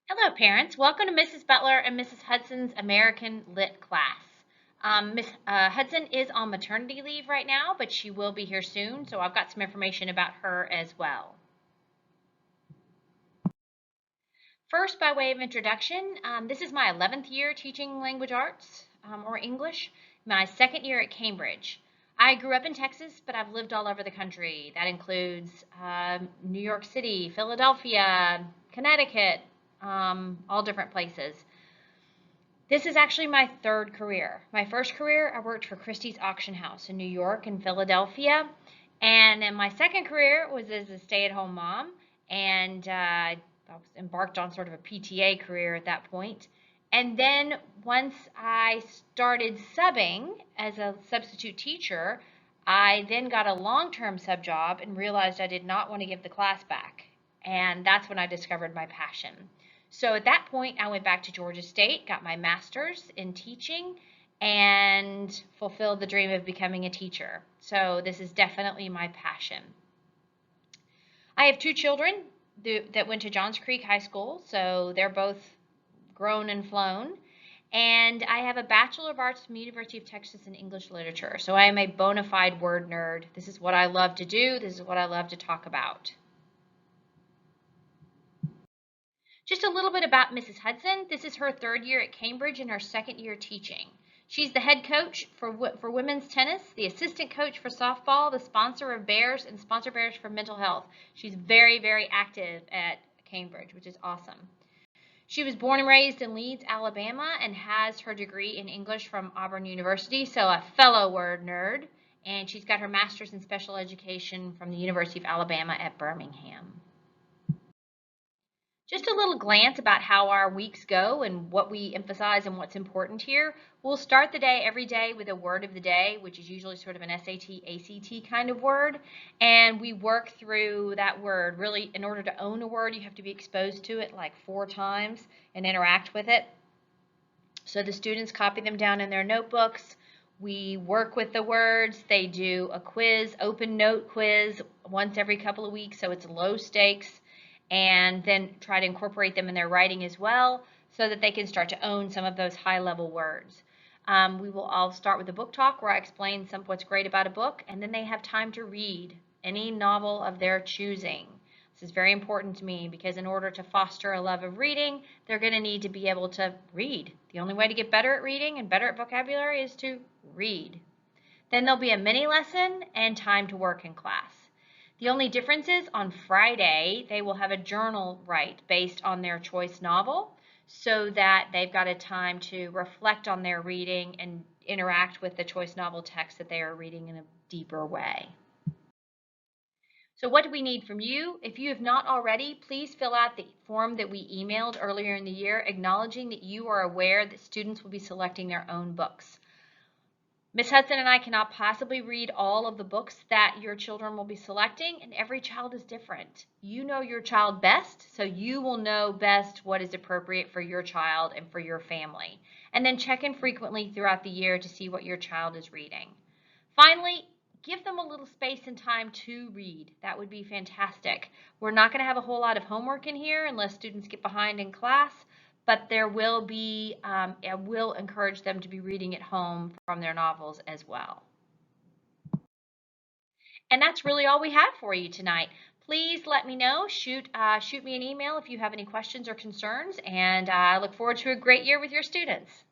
Hello, parents. Welcome to Mrs. Butler and Mrs. Hudson's American Lit class. Miss Hudson is on maternity leave right now, but she will be here soon, so I've got some information about her as well. First, by way of introduction, this is my 11th year teaching language arts or English, my second year at Cambridge. I grew up in Texas, but I've lived all over the country. That includes New York City, Philadelphia, Connecticut, all different places. This is actually my third career. My first career, I worked for Christie's Auction House in New York and Philadelphia. And then my second career was as a stay-at-home mom. And I was embarked on sort of a PTA career at that point. And then once I started subbing as a substitute teacher, I then got a long-term sub job and realized I did not want to give the class back. And that's when I discovered my passion. So at that point, I went back to Georgia State, got my master's in teaching, and fulfilled the dream of becoming a teacher. So this is definitely my passion. I have two children that went to Johns Creek High School, so they're both grown and flown. And I have a Bachelor of Arts from the University of Texas in English Literature. So I am a bona fide word nerd. This is what I love to do. This is what I love to talk about. Just a little bit about Mrs. Hudson. This is her third year at Cambridge and her second year teaching. She's the head coach for women's tennis, the assistant coach for softball, the sponsor of Bears, and sponsor Bears for mental health. She's very, very active at Cambridge, which is awesome. She was born and raised in Leeds, Alabama, and has her degree in English from Auburn University, so a fellow word nerd. And she's got her master's in special education from the University of Alabama at Birmingham. Just a little glance about how our weeks go and what we emphasize and what's important here. We'll start the day every day with a word of the day, which is usually sort of an SAT, ACT kind of word, and we work through that word. Really, in order to own a word, you have to be exposed to it like 4 times and interact with it. So the students copy them down in their notebooks. We work with the words. They do a quiz, open note quiz, once every couple of weeks, so it's low stakes, and then try to incorporate them in their writing as well so that they can start to own some of those high-level words. We will all start with a book talk where I explain what's great about a book, and then they have time to read any novel of their choosing. This is very important to me because in order to foster a love of reading, they're going to need to be able to read. The only way to get better at reading and better at vocabulary is to read. Then there'll be a mini lesson and time to work in class. The only difference is on Friday, they will have a journal write based on their choice novel so that they've got a time to reflect on their reading and interact with the choice novel text that they are reading in a deeper way. So what do we need from you? If you have not already, please fill out the form that we emailed earlier in the year acknowledging that you are aware that students will be selecting their own books. Ms. Hudson and I cannot possibly read all of the books that your children will be selecting, and every child is different. You know your child best, so you will know best what is appropriate for your child and for your family. And then check in frequently throughout the year to see what your child is reading. Finally, give them a little space and time to read. That would be fantastic. We're not going to have a whole lot of homework in here unless students get behind in class, but there will be, I will encourage them to be reading at home from their novels as well. And that's really all we have for you tonight. Please let me know, shoot me an email if you have any questions or concerns, and I look forward to a great year with your students.